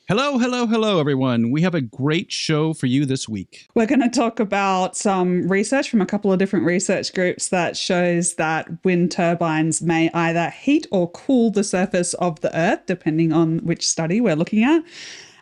Hello, hello, hello, everyone. We have a great show for you this week. We're going to talk about some research from a couple of different research groups that shows that wind turbines may either heat or cool the surface of the Earth, depending on which study we're looking at.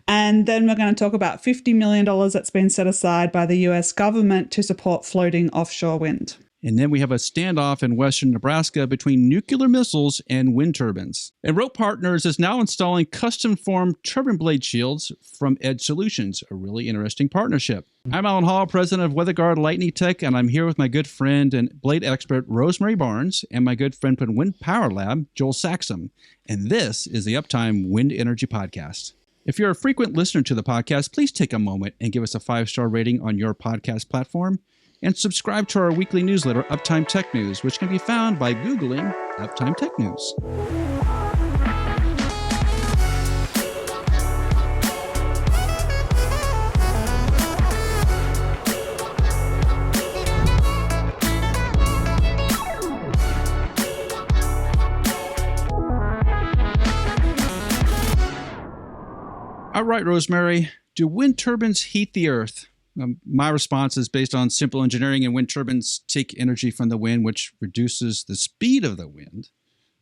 And then we're going to talk about $50 million that's been set aside by the US government to support floating offshore wind. And then we have a standoff in western Nebraska between nuclear missiles and wind turbines. And Rope Partners is now installing custom-formed turbine blade shields from Edge Solutions, a really interesting partnership. I'm Alan Hall, president of Weatherguard Lightning Tech, and I'm here with my good friend and blade expert, Rosemary Barnes, and my good friend from Wind Power Lab, Joel Saxum. And this is the Uptime Wind Energy Podcast. If you're a frequent listener to the podcast, please take a moment and give us a 5-star rating on your podcast platform. And subscribe to our weekly newsletter, Uptime Tech News, which can be found by Googling Uptime Tech News. All right, Rosemary, do wind turbines heat the Earth? My response is based on simple engineering, and wind turbines take energy from the wind, which reduces the speed of the wind.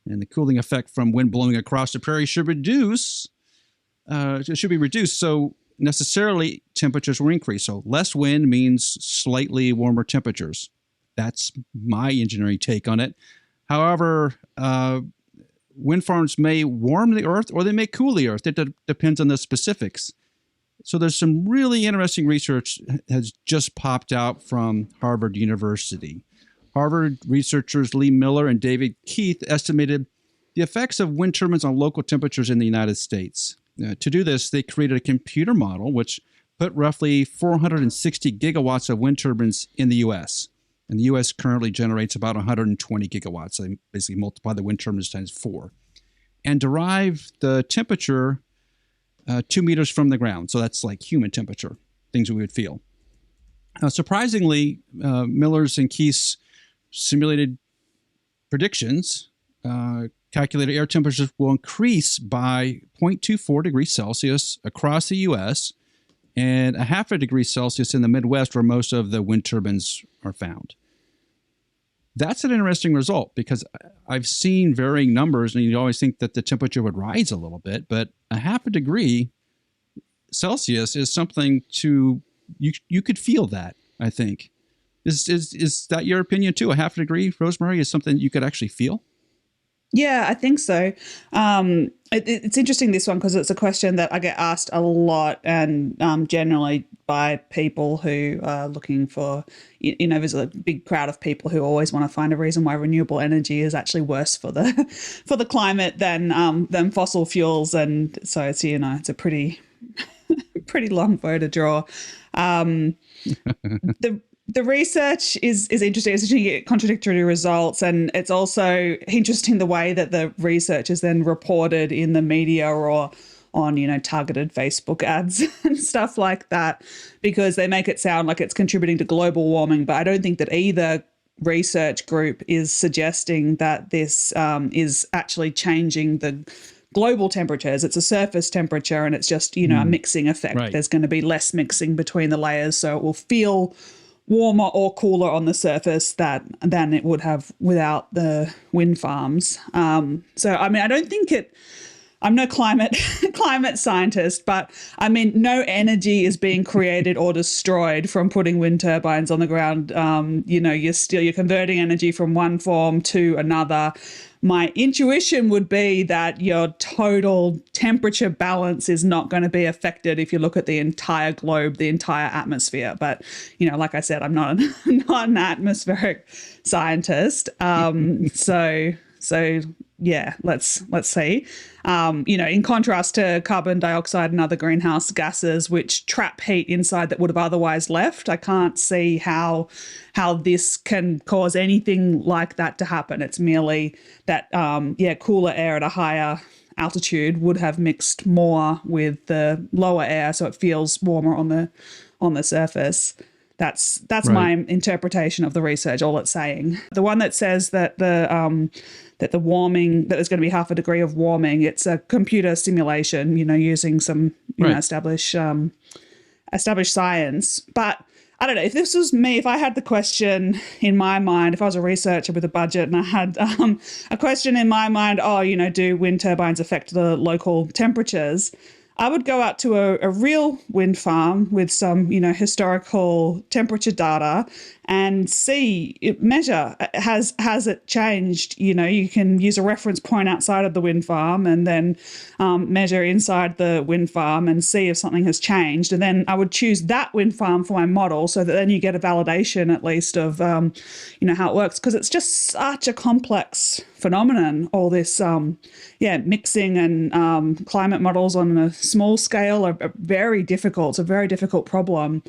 And the cooling effect from wind blowing across the prairie should be reduced. So necessarily temperatures will increase. So less wind means slightly warmer temperatures. That's my engineering take on it. However, wind farms may warm the Earth or they may cool the Earth. It depends on the specifics. So there's some really interesting research has just popped out from Harvard University. Harvard researchers Lee Miller and David Keith estimated the effects of wind turbines on local temperatures in the United States. To do this, they created a computer model which put roughly 460 gigawatts of wind turbines in the U.S. And the U.S. currently generates about 120 gigawatts. They basically multiply the wind turbines times 4. And derive the temperature 2 meters from the ground. So that's like human temperature, things we would feel. Surprisingly, Miller's and Keith's simulated predictions calculated air temperatures will increase by 0.24 degrees Celsius across the U.S. and a half a degree Celsius in the Midwest, where most of the wind turbines are found. That's an interesting result because I've seen varying numbers, and you always think that the temperature would rise a little bit, but a half a degree Celsius is something you could feel that, I think. Is that your opinion too? A half a degree, Rosemary, is something you could actually feel? Yeah, I think so. It's interesting, this one, because it's a question that I get asked a lot, and generally by people who are looking for, there's a big crowd of people who always want to find a reason why renewable energy is actually worse for the climate than fossil fuels, and so it's it's a pretty long bow to draw. The research is interesting. It's interesting to get contradictory results, and it's also interesting the way that the research is then reported in the media or on, targeted Facebook ads and stuff like that, because they make it sound like it's contributing to global warming. But I don't think that either research group is suggesting that this is actually changing the global temperatures. It's a surface temperature, and it's just, a mixing effect. Right. There's going to be less mixing between the layers, so it will feel warmer or cooler on the surface than it would have without the wind farms. I don't think I'm no climate scientist, but no energy is being created or destroyed from putting wind turbines on the ground. You're converting energy from one form to another. My intuition would be that your total temperature balance is not going to be affected if you look at the entire globe, the entire atmosphere. But, like I said, I'm not an atmospheric scientist. So yeah, let's see. In contrast to carbon dioxide and other greenhouse gases, which trap heat inside that would have otherwise left, I can't see how this can cause anything like that to happen. It's merely that, cooler air at a higher altitude would have mixed more with the lower air, so it feels warmer on the surface. That's right. My interpretation of the research. All it's saying, the one that says that the warming, that there's going to be half a degree of warming, it's a computer simulation, using some Right. established science. But I don't know, if this was me, if I had the question in my mind, if I was a researcher with a budget and I had a question in my mind, do wind turbines affect the local temperatures? I would go out to a real wind farm with some, historical temperature data and measure, has it changed? You can use a reference point outside of the wind farm and then measure inside the wind farm and see if something has changed. And then I would choose that wind farm for my model so that then you get a validation at least of, how it works. Because it's just such a complex phenomenon, all this, mixing and climate models on a small scale are very difficult. It's a very difficult problem.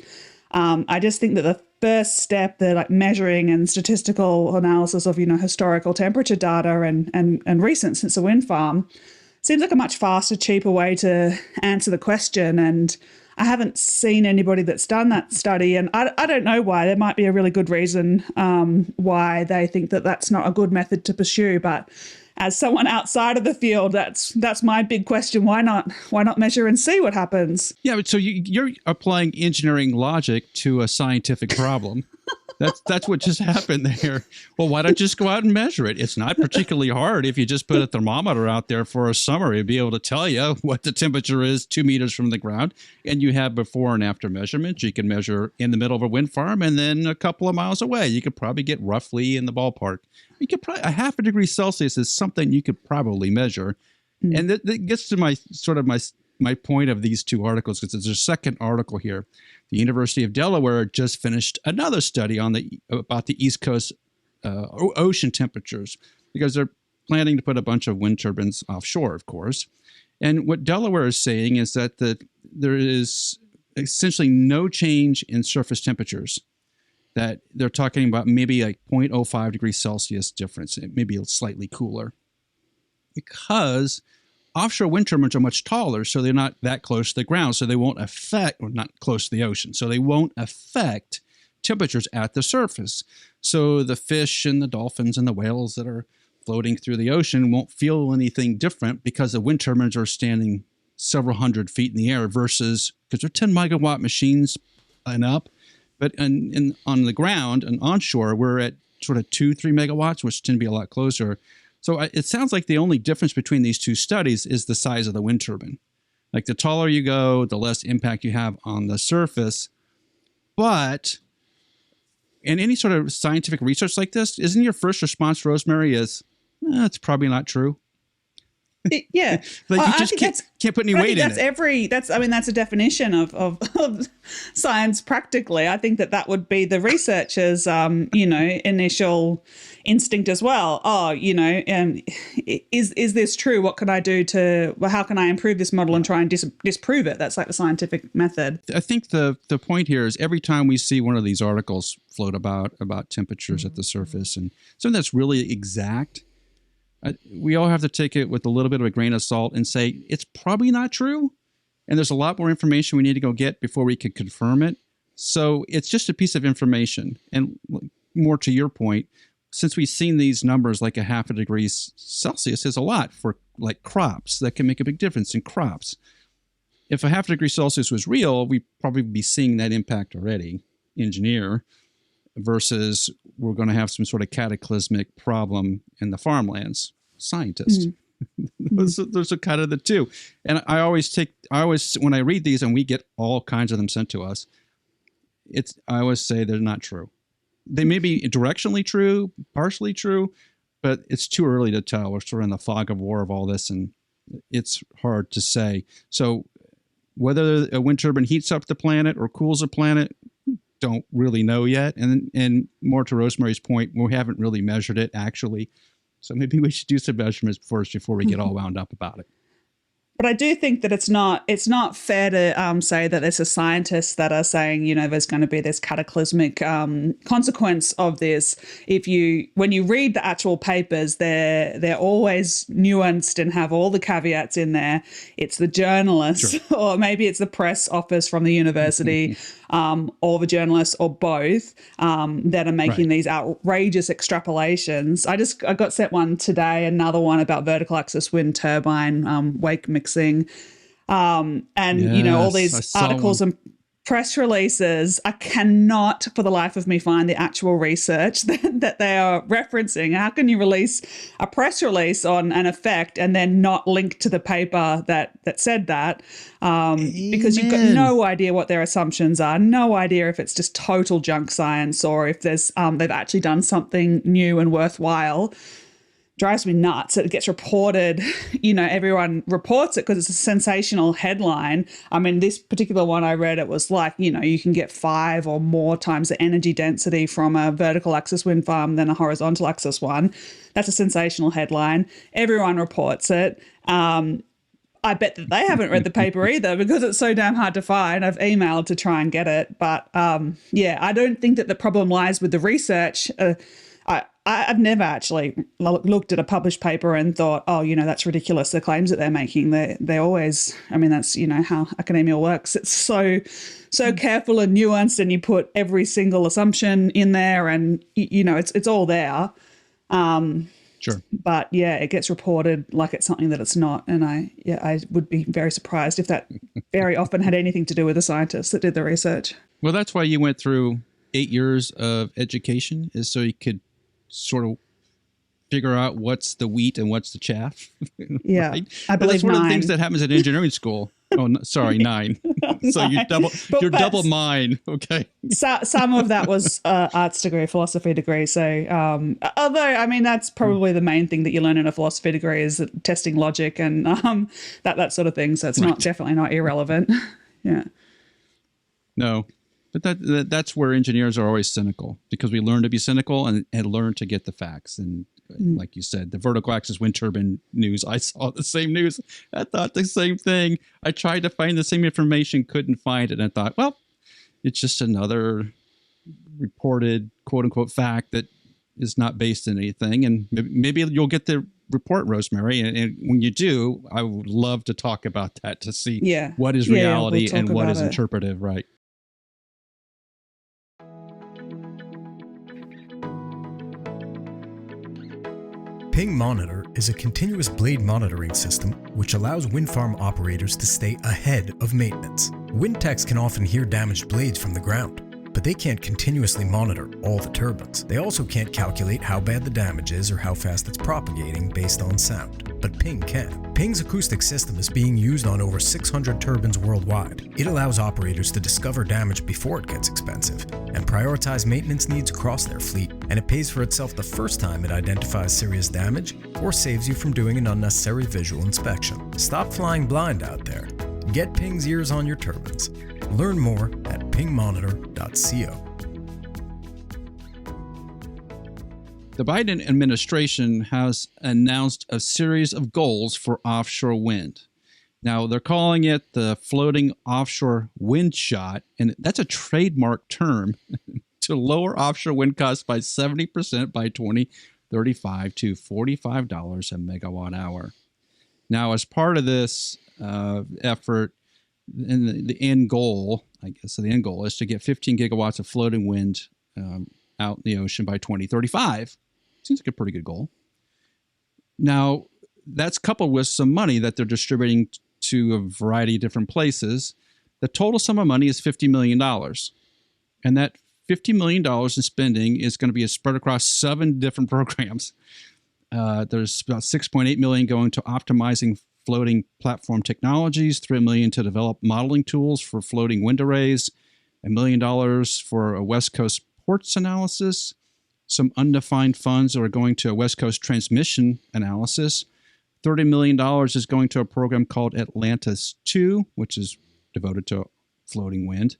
I just think that the first step, the measuring and statistical analysis of historical temperature data and recent since a wind farm, seems like a much faster, cheaper way to answer the question. And I haven't seen anybody that's done that study, and I don't know why. There might be a really good reason why they think that that's not a good method to pursue, but as someone outside of the field, that's my big question. Why not measure and see what happens? Yeah, but so you're applying engineering logic to a scientific problem. That's what just happened there. Well, why don't you just go out and measure it? It's not particularly hard if you just put a thermometer out there for a summer. It'd be able to tell you what the temperature is 2 meters from the ground, and you have before and after measurements. You can measure in the middle of a wind farm, and then a couple of miles away, you could probably get roughly in the ballpark. You could probably, a half a degree Celsius is something you could probably measure, and that gets to my point of these two articles, because there's a second article here. The University of Delaware just finished another study about the East Coast ocean temperatures, because they're planning to put a bunch of wind turbines offshore, of course. And what Delaware is saying is that there is essentially no change in surface temperatures, that they're talking about maybe like 0.05 degrees Celsius difference, maybe slightly cooler, because offshore wind turbines are much taller, so they're not that close to the ground, so they won't affect, or not close to the ocean, so they won't affect temperatures at the surface. So the fish and the dolphins and the whales that are floating through the ocean won't feel anything different because the wind turbines are standing several hundred feet in the air versus, because they're 10 megawatt machines and up, but on the ground and onshore, we're at sort of 2-3 megawatts, which tend to be a lot closer. So it sounds like the only difference between these two studies is the size of the wind turbine. Like the taller you go, the less impact you have on the surface. But in any sort of scientific research like this, isn't your first response, Rosemary, is, it's probably not true? Yeah. Like you just can't put any weight in it. That's a definition of science practically. I think that would be the researcher's, initial instinct as well. Is this true? What can I do how can I improve this model and try and disprove it? That's like the scientific method. I think the point here is every time we see one of these articles float about temperatures at the surface and something that's really exact, we all have to take it with a little bit of a grain of salt and say, it's probably not true. And there's a lot more information we need to go get before we can confirm it. So it's just a piece of information. And more to your point, since we've seen these numbers, like a half a degree Celsius is a lot for like crops. That can make a big difference in crops. If a half a degree Celsius was real, we'd probably be seeing that impact already, engineer, versus we're going to have some sort of cataclysmic problem in the farmlands, scientist. Those are kind of the two. And I always, when I read these and we get all kinds of them sent to us, I always say they're not true. They may be directionally true, partially true, but it's too early to tell. We're sort of in the fog of war of all this, and it's hard to say. So whether a wind turbine heats up the planet or cools the planet, don't really know yet. And more to Rosemary's point, we haven't really measured it actually. So maybe we should do some measurements first before we get all wound up about it. But I do think that it's not fair to say that it's a scientists that are saying, there's going to be this cataclysmic consequence of this. When you read the actual papers, they're always nuanced and have all the caveats in there. It's the journalists, sure, or maybe it's the press office from the university, or the journalists, or both, that are making these outrageous extrapolations. I got sent one today, another one about vertical axis wind turbine wake mixing. And, all Yes, I these saw articles one. and press releases, I cannot for the life of me find the actual research that they are referencing. How can you release a press release on an effect and then not link to the paper that said that? Because you've got Amen. no idea what their assumptions are, no idea if it's just total junk science or if there's they've actually done something new and worthwhile. Drives me nuts. It gets reported, everyone reports it because it's a sensational headline. I mean, this particular one I read, it was like, you can get 5 or more times the energy density from a vertical axis wind farm than a horizontal axis one. That's a sensational headline. Everyone reports it. I bet that they haven't read the paper either because it's so damn hard to find. I've emailed to try and get it. But I don't think that the problem lies with the research. I've never actually looked at a published paper and thought, oh, that's ridiculous, the claims that they're making. They're always, that's, how academia works. It's so careful and nuanced, and you put every single assumption in there and, it's all there. Sure. But it gets reported like it's something that it's not. And I would be very surprised if that very often had anything to do with the scientists that did the research. Well, that's why you went through 8 years of education, is so you could sort of figure out what's the wheat and what's the chaff. Yeah, right? I believe that's one 9. of the things that happens at engineering school. Oh, no, sorry, 9. So you're double mine. Okay. Some of that was arts degree, philosophy degree. So, although that's probably the main thing that you learn in a philosophy degree is testing logic and that sort of thing. So it's definitely not irrelevant. Yeah. No. But that's where engineers are always cynical, because we learn to be cynical and learn to get the facts. And like you said, the vertical axis wind turbine news, I saw the same news. I thought the same thing. I tried to find the same information, couldn't find it. And I thought, well, it's just another reported quote unquote fact that is not based in anything. And maybe you'll get the report, Rosemary. And when you do, I would love to talk about that to see what is reality and what is interpretive, right? Ping Monitor is a continuous blade monitoring system which allows wind farm operators to stay ahead of maintenance. Wind techs can often hear damaged blades from the ground, but they can't continuously monitor all the turbines. They also can't calculate how bad the damage is or how fast it's propagating based on sound, but Ping can. Ping's acoustic system is being used on over 600 turbines worldwide. It allows operators to discover damage before it gets expensive and prioritize maintenance needs across their fleet, and it pays for itself the first time it identifies serious damage or saves you from doing an unnecessary visual inspection. Stop flying blind out there. Get Ping's ears on your turbines. Learn more at pingmonitor.co. The Biden administration has announced a series of goals for offshore wind. Now, they're calling it the floating offshore wind shot, and that's a trademark term to lower offshore wind costs by 70% by 2035 to $45 a megawatt hour. Now, as part of this effort, and the end goal, I guess the end goal is to get 15 gigawatts of floating wind out in the ocean by 2035. Seems like a pretty good goal. Now, that's coupled with some money that they're distributing to a variety of different places. The total sum of money is $50 million. And that $50 million in spending is going to be spread across 7 different programs. There's about $6.8 million going to optimizing floating platform technologies, $3 million to develop modeling tools for floating wind arrays, $1 million for a West Coast ports analysis, some undefined funds are going to a West Coast transmission analysis. $30 million is going to a program called ATLANTIS Did, which is devoted to floating wind.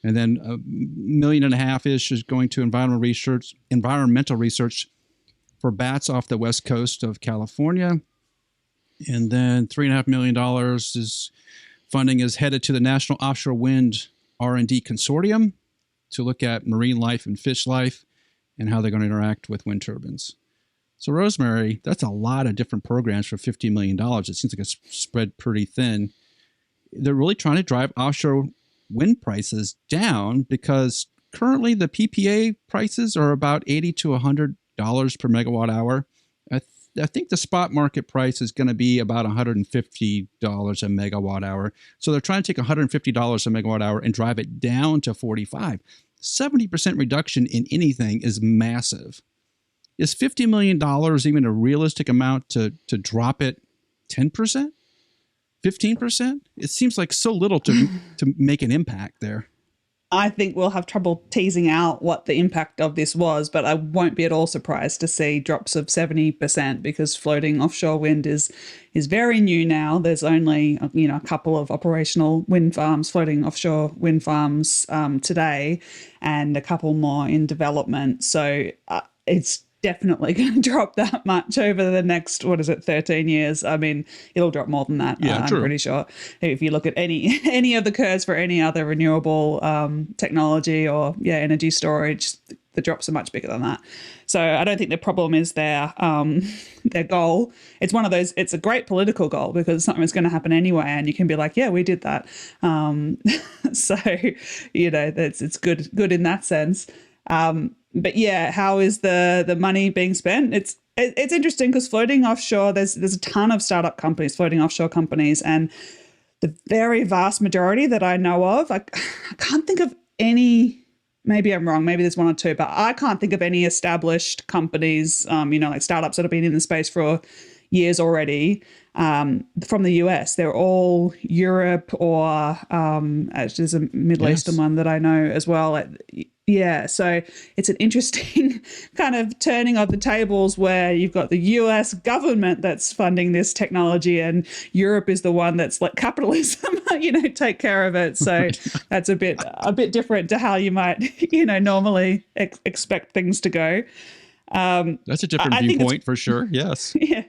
And then $1.5 million is going to environmental research for bats off the west coast of California. And then $3.5 million is funding is headed to the National Offshore Wind R&D Consortium to look at marine life and fish life and how they're going to interact with wind turbines. So, Rosemary, that's a lot of different programs for $50 million. It seems like it's spread pretty thin. They're really trying to drive offshore wind prices down because currently the PPA prices are about $80 to $100 per megawatt hour. I think the spot market price is going to be about $150 a megawatt hour. So they're trying to take $150 a megawatt hour and drive it down to 45. 70% reduction in anything is massive. Is $50 million even a realistic amount to drop it 10%? 15%? It seems like so little to make an impact there. I think we'll have trouble teasing out what the impact of this was, but I won't be at all surprised to see drops of 70% because floating offshore wind is very new now. There's only a couple of operational wind farms, floating offshore wind farms today, and a couple more in development. So it's definitely going to drop that much over the next, 13 years. I mean, it'll drop more than that. Yeah, I'm pretty sure. If you look at any of the curves for any other renewable technology or energy storage, the drops are much bigger than that. So I don't think the problem is their goal. It's one of those. It's a great political goal because something is going to happen anyway, and you can be like, yeah, we did that. So it's good in that sense. But yeah, how is the money being spent? It's interesting because floating offshore, there's a ton of startup companies, floating offshore companies, and the very vast majority that I know of, I can't think of any. Maybe I'm wrong. Maybe there's one or two, but I can't think of any established companies, like startups that have been in the space for years already from the US. They're all Europe or there's a Middle Eastern one that I know as well. Yeah, so it's an interesting kind of turning of the tables where you've got the US government that's funding this technology and Europe is the one that's let capitalism, take care of it. So that's a bit different to how you might, normally expect things to go. That's a different viewpoint for sure. Yes. Yeah.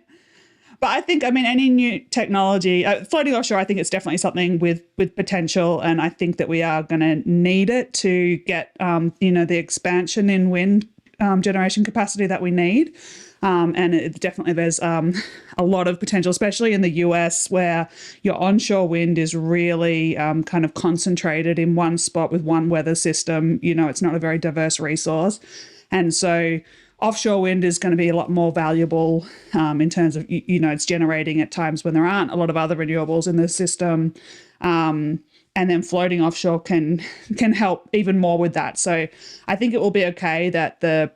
But I think, any new technology, floating offshore, I think it's definitely something with potential. And I think that we are going to need it to get, the expansion in wind generation capacity that we need. And there's a lot of potential, especially in the US where your onshore wind is really kind of concentrated in one spot with one weather system. It's not a very diverse resource. And so offshore wind is going to be a lot more valuable in terms of, it's generating at times when there aren't a lot of other renewables in the system. And then floating offshore can help even more with that. So I think it will be okay that the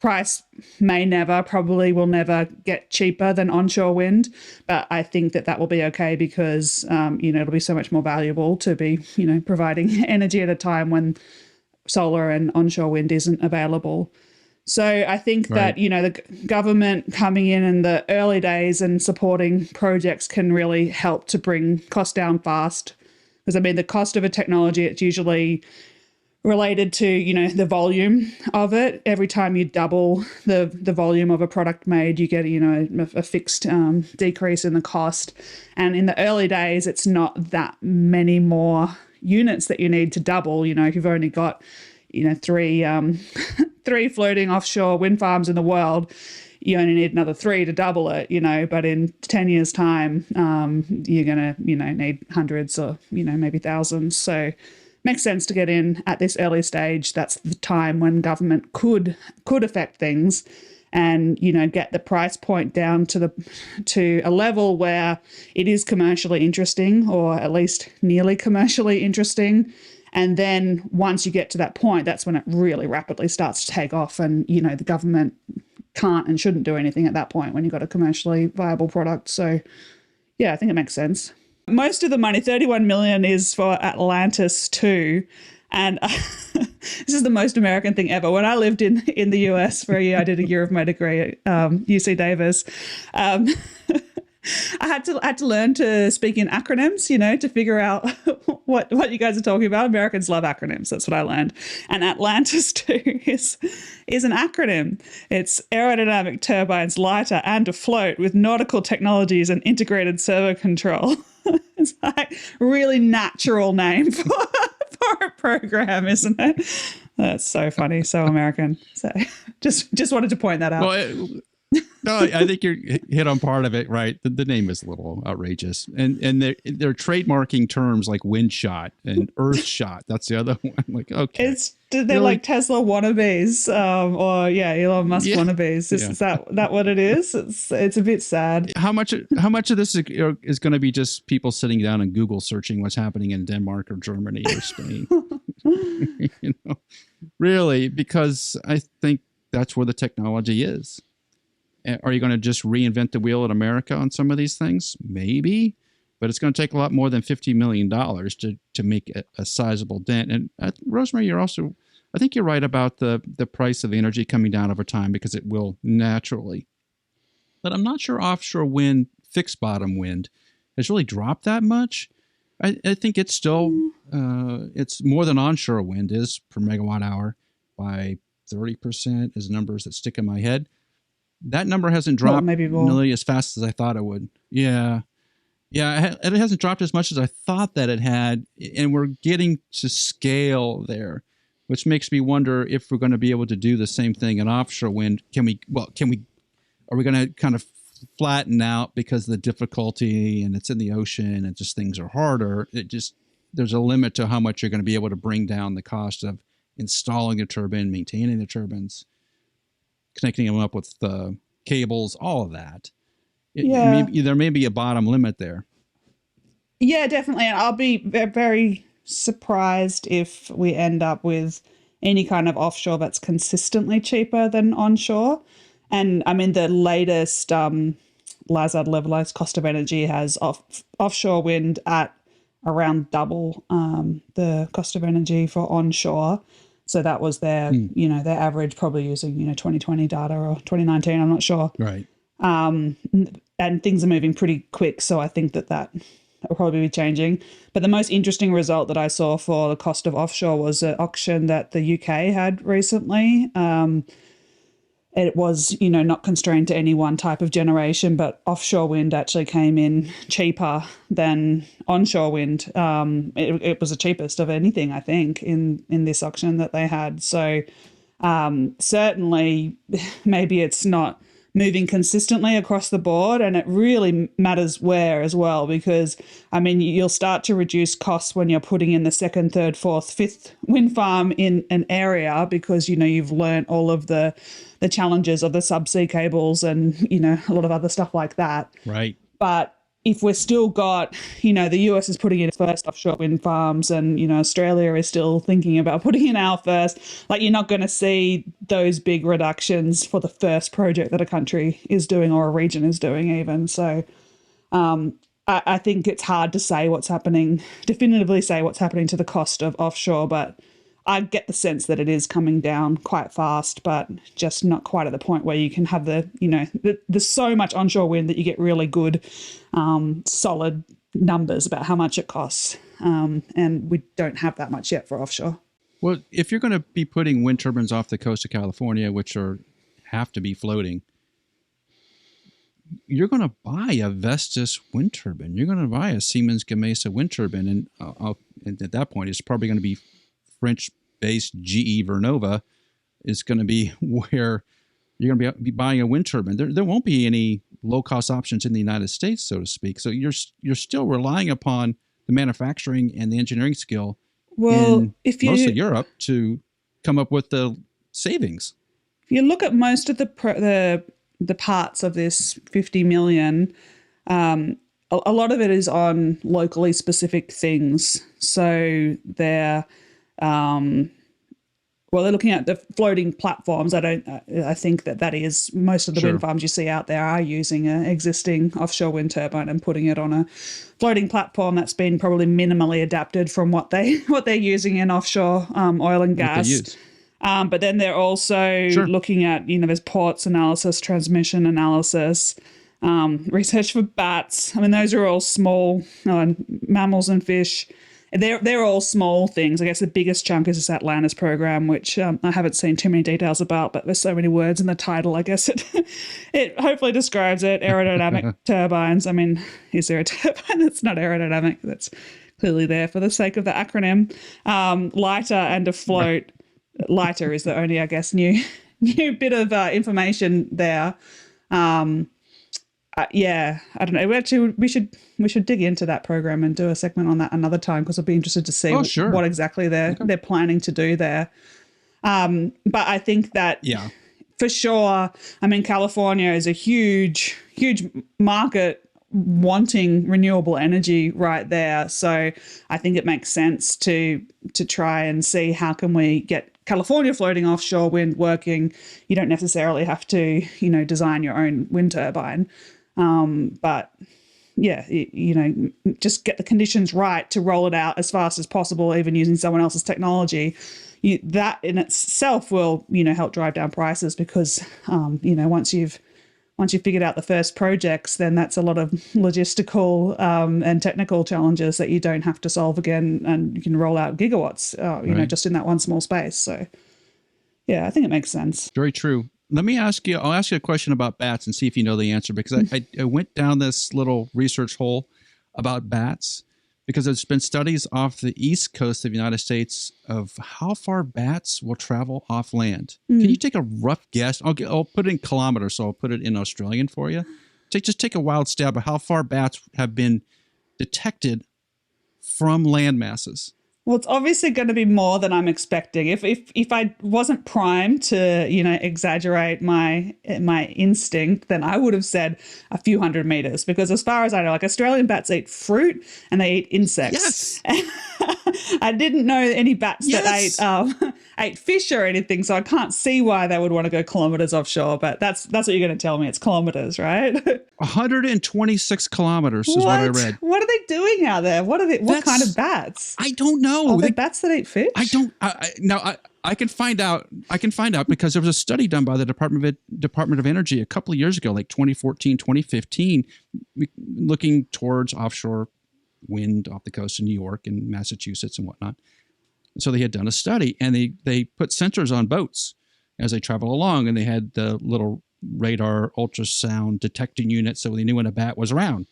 price probably will never get cheaper than onshore wind. But I think that will be okay because, it'll be so much more valuable to be, providing energy at a time when solar and onshore wind isn't available. So I think that, the government coming in the early days and supporting projects can really help to bring costs down fast. Because, the cost of a technology, it's usually related to, the volume of it. Every time you double the volume of a product made, you get, a fixed decrease in the cost. And in the early days, it's not that many more units that you need to double. If you've only got, three floating offshore wind farms in the world, you only need another 3 to double it, but in 10 years' time, you're going to, need hundreds or, maybe thousands. So makes sense to get in at this early stage. That's the time when government could affect things and, get the price point down to a level where it is commercially interesting or at least nearly commercially interesting. And then once you get to that point, that's when it really rapidly starts to take off. And, the government can't and shouldn't do anything at that point when you've got a commercially viable product. So, yeah, I think it makes sense. Most of the money, $31 million, is for Atlantis too. And this is the most American thing ever. When I lived in the US for a year, I did a year of my degree at UC Davis. I had to learn to speak in acronyms, to figure out what you guys are talking about. Americans love acronyms. That's what I learned. And Atlantis too is an acronym. It's aerodynamic turbines, lighter and afloat with nautical technologies and integrated servo control. It's like a really natural name for a program, isn't it? That's so funny, so American. So just wanted to point that out. Well, No, I think you're hit on part of it, right? The name is a little outrageous, and they're trademarking terms like wind shot and earth shot. That's the other one. Like, okay, They're really? like Tesla wannabes, or Elon Musk wannabes. Is that what it is? It's a bit sad. How much of this is going to be just people sitting down and Google searching what's happening in Denmark or Germany or Spain? Really, because I think that's where the technology is. Are you going to just reinvent the wheel in America on some of these things? Maybe, but it's going to take a lot more than $50 million to make a sizable dent. And Rosemary, I think you're right about the price of the energy coming down over time, because it will naturally. But I'm not sure offshore wind, fixed bottom wind, has really dropped that much. I think it's still, it's more than onshore wind is per megawatt hour by 30% is numbers that stick in my head. That number hasn't dropped nearly as fast as I thought it would. Yeah. It hasn't dropped as much as I thought that it had. And we're getting to scale there, which makes me wonder if we're going to be able to do the same thing in offshore wind. Are we going to kind of flatten out because of the difficulty and it's in the ocean and just things are harder? There's a limit to how much you're going to be able to bring down the cost of installing a turbine, maintaining the turbines, connecting them up with the cables, all of that. There may be a bottom limit there. Yeah, definitely. And I'll be very surprised if we end up with any kind of offshore that's consistently cheaper than onshore. And I mean, the latest LASAD levelized cost of energy has offshore wind at around double the cost of energy for onshore. So that was their average, probably using 2020 data or 2019. I'm not sure. Right. And things are moving pretty quick, so I think that will probably be changing. But the most interesting result that I saw for the cost of offshore was an auction that the UK had recently. It was, not constrained to any one type of generation, but offshore wind actually came in cheaper than onshore wind. It was the cheapest of anything, I think, in this auction that they had. So certainly maybe it's not moving consistently across the board, and it really matters where as well, because you'll start to reduce costs when you're putting in the second, third, fourth, fifth wind farm in an area, because you've learnt all of the challenges of the subsea cables and a lot of other stuff like that. Right. But if we're still got, the US is putting in its first offshore wind farms, and, Australia is still thinking about putting in our first, you're not going to see those big reductions for the first project that a country is doing or a region is doing even. So I think it's hard to say definitively say what's happening to the cost of offshore, but I get the sense that it is coming down quite fast, but just not quite at the point where you can have there's so much onshore wind that you get really good, solid numbers about how much it costs. And we don't have that much yet for offshore. Well, if you're going to be putting wind turbines off the coast of California, which have to be floating, you're going to buy a Vestas wind turbine. You're going to buy a Siemens Gamesa wind turbine. And at that point, it's probably going to be French-based GE Vernova is going to be where you're going to be buying a wind turbine. There won't be any low-cost options in the United States, so to speak. So you're still relying upon the manufacturing and the engineering skill in most of Europe to come up with the savings. If you look at most of the parts of this 50 million, a lot of it is on locally specific things. So they're looking at the floating platforms. I think that is most of the wind farms you see out there are using an existing offshore wind turbine and putting it on a floating platform that's been probably minimally adapted from what they're using in offshore oil and gas. But then they're also looking at, there's ports analysis, transmission analysis, research for bats. Those are all small mammals and fish. They're all small things. I guess the biggest chunk is this ATLANTIS program, which I haven't seen too many details about, but there's so many words in the title. I guess it hopefully describes it. Aerodynamic turbines. Is there a turbine that's not aerodynamic? That's clearly there for the sake of the acronym. Lighter and afloat. Lighter is the only, I guess, new bit of information there. Yeah, I don't know. Actually, we should dig into that program and do a segment on that another time, because I'll be interested to see what exactly they're planning to do there. But I think that for sure, I mean, California is a huge market wanting renewable energy right there. So I think it makes sense to try and see how can we get California floating offshore wind working. You don't necessarily have to, design your own wind turbine. But yeah, just get the conditions right to roll it out as fast as possible, even using someone else's technology. That in itself will, help drive down prices, because, once you've figured out the first projects, then that's a lot of logistical and technical challenges that you don't have to solve again, and you can roll out gigawatts, just in that one small space. So, yeah, I think it makes sense. Very true. I'll ask you a question about bats and see if you know the answer, because I went down this little research hole about bats, because there's been studies off the east coast of the United States of how far bats will travel off land. Can you take a rough guess? I'll put it in kilometers, so I'll put it in Australian for you. Just take a wild stab at how far bats have been detected from land masses. Well, it's obviously going to be more than I'm expecting. If I wasn't primed to, exaggerate my instinct, then I would have said a few hundred meters, because as far as I know, like, Australian bats eat fruit and they eat insects. Yes. I didn't know any bats that ate fish or anything, so I can't see why they would want to go kilometers offshore. But that's what you're going to tell me. It's kilometers, right? 126 kilometers is what I read. What are they doing out there? What kind of bats? I don't know. Are they bats that eat fish? I can find out. Because there was a study done by the Department of Energy a couple of years ago, like 2014, 2015, looking towards offshore wind off the coast of New York and Massachusetts and whatnot. So they had done a study, and they put sensors on boats as they travel along, and they had the little radar ultrasound detecting unit, so they knew when a bat was around.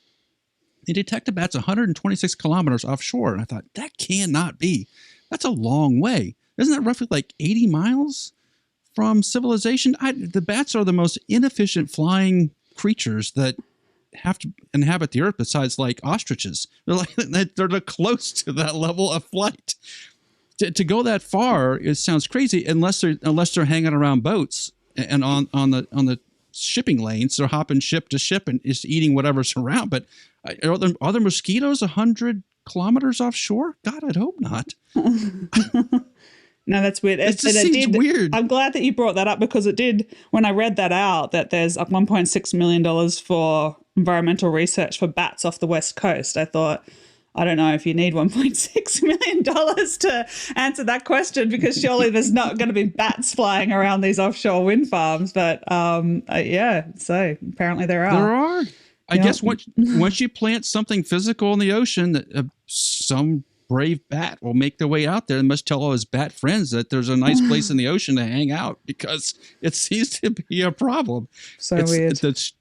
They detected bats 126 kilometers offshore, and I thought, that cannot be. That's a long way. Isn't that roughly like 80 miles from civilization? The bats are the most inefficient flying creatures that have to inhabit the earth, besides like ostriches. They're close to that level of flight. To go that far, it sounds crazy, unless they're hanging around boats and on the shipping lanes. They're hopping ship to ship and just eating whatever's around. But are there mosquitoes 100 kilometers offshore? God, I'd hope not. No, that's weird. It seems weird. I'm glad that you brought that up, because it did, when I read that out, that there's $1.6 million for environmental research for bats off the West Coast. I thought, I don't know if you need $1.6 million to answer that question, because surely there's not going to be bats flying around these offshore wind farms. But yeah, so apparently there are. There are. I guess once you plant something physical in the ocean, that some brave bat will make their way out there and must tell all his bat friends that there's a nice place in the ocean to hang out, because it seems to be a problem. Weird. It's the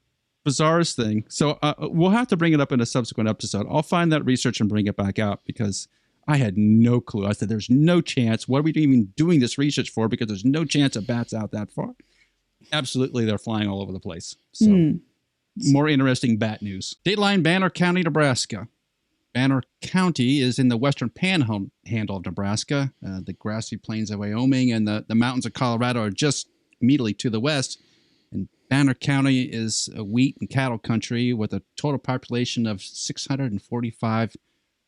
bizarrest thing. So we'll have to bring it up in a subsequent episode. I'll find that research and bring it back out, because I had no clue. I said, there's no chance. What are we even doing this research for? Because there's no chance of bats out that far. Absolutely, they're flying all over the place. So more interesting bat news. Dateline, Banner County, Nebraska. Banner County is in the western panhandle of Nebraska. The grassy plains of Wyoming and the mountains of Colorado are just immediately to the west. And Banner County is a wheat and cattle country with a total population of 645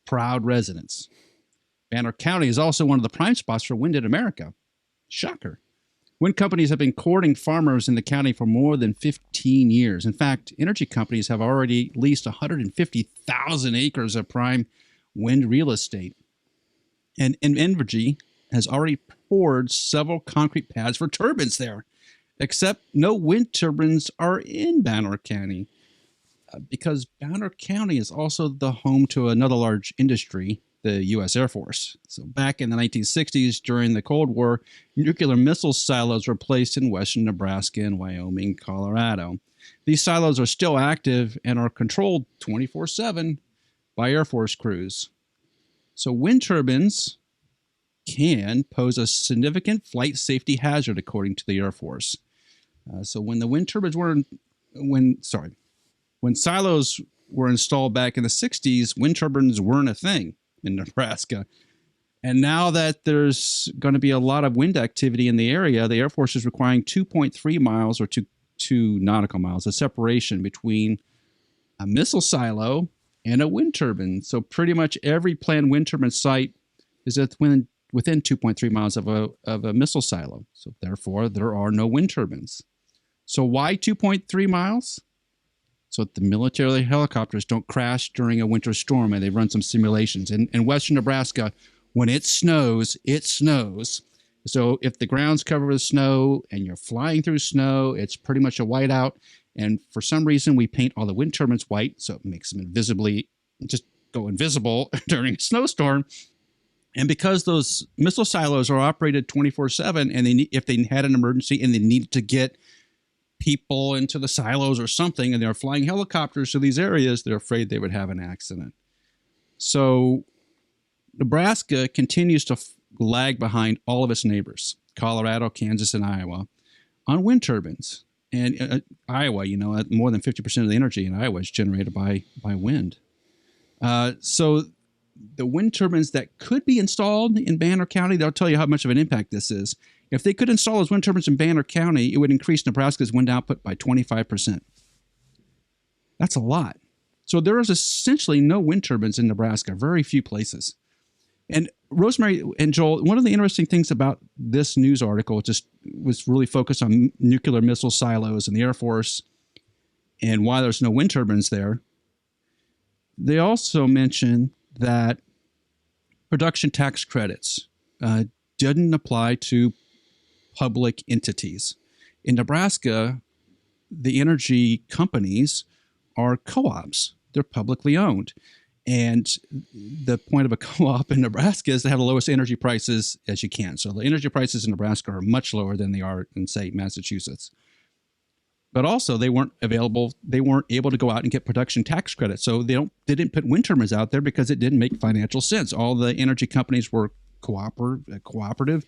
proud residents. Banner County is also one of the prime spots for wind in America. Shocker. Wind companies have been courting farmers in the county for more than 15 years. In fact, energy companies have already leased 150,000 acres of prime wind real estate. And WindEnergy has already poured several concrete pads for turbines there, except no wind turbines are in Banner County, because Banner County is also the home to another large industry, the U.S. Air Force. So back in the 1960s, during the Cold War, nuclear missile silos were placed in western Nebraska and Wyoming, Colorado. These silos are still active and are controlled 24/7 by Air Force crews. So wind turbines can pose a significant flight safety hazard, according to the Air Force. So when the wind turbines were when silos were installed back in the 60s, wind turbines weren't a thing in Nebraska. And now that there's going to be a lot of wind activity in the area, the Air Force is requiring 2.3 miles or 2 nautical miles of separation between a missile silo and a wind turbine. So pretty much every planned wind turbine site is within 2.3 miles of a missile silo. So therefore, there are no wind turbines. So why 2.3 miles? So that the military helicopters don't crash during a winter storm, and they run some simulations. In western Nebraska, when it snows, it snows. So if the ground's covered with snow and you're flying through snow, it's pretty much a whiteout. And for some reason, we paint all the wind turbines white, so it makes them just go invisible during a snowstorm. And because those missile silos are operated 24/7, and if they had an emergency and they needed to get people into the silos or something, and they're flying helicopters to these areas, they're afraid they would have an accident. So Nebraska continues to lag behind all of its neighbors, Colorado, Kansas, and Iowa, on wind turbines. And Iowa, more than 50% of the energy in Iowa is generated by wind. So the wind turbines that could be installed in Banner County, they'll tell you how much of an impact this is. If they could install those wind turbines in Banner County, it would increase Nebraska's wind output by 25%. That's a lot. So there is essentially no wind turbines in Nebraska, very few places. And Rosemary and Joel, one of the interesting things about this news article just was really focused on nuclear missile silos in the Air Force and why there's no wind turbines there. They also mentioned that production tax credits didn't apply to public entities. In Nebraska, the energy companies are co-ops. They're publicly owned. And the point of a co-op in Nebraska is to have the lowest energy prices as you can. So the energy prices in Nebraska are much lower than they are in, say, Massachusetts. But also they weren't able to go out and get production tax credits. So they didn't put wind turbines out there because it didn't make financial sense. All the energy companies were cooperative,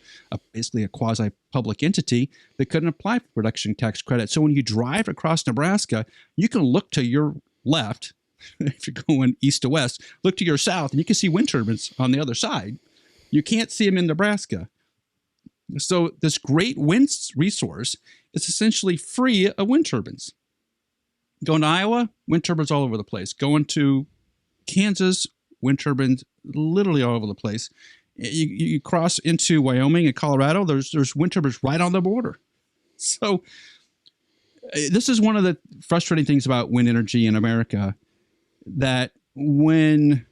basically a quasi-public entity that couldn't apply for production tax credit. So when you drive across Nebraska, you can look to your left, if you're going east to west, look to your south, and you can see wind turbines on the other side. You can't see them in Nebraska. So this great wind resource is essentially free of wind turbines. Going to Iowa, wind turbines all over the place. Going to Kansas, wind turbines literally all over the place. You cross into Wyoming and Colorado, there's wind turbines right on the border. So this is one of the frustrating things about wind energy in America, that when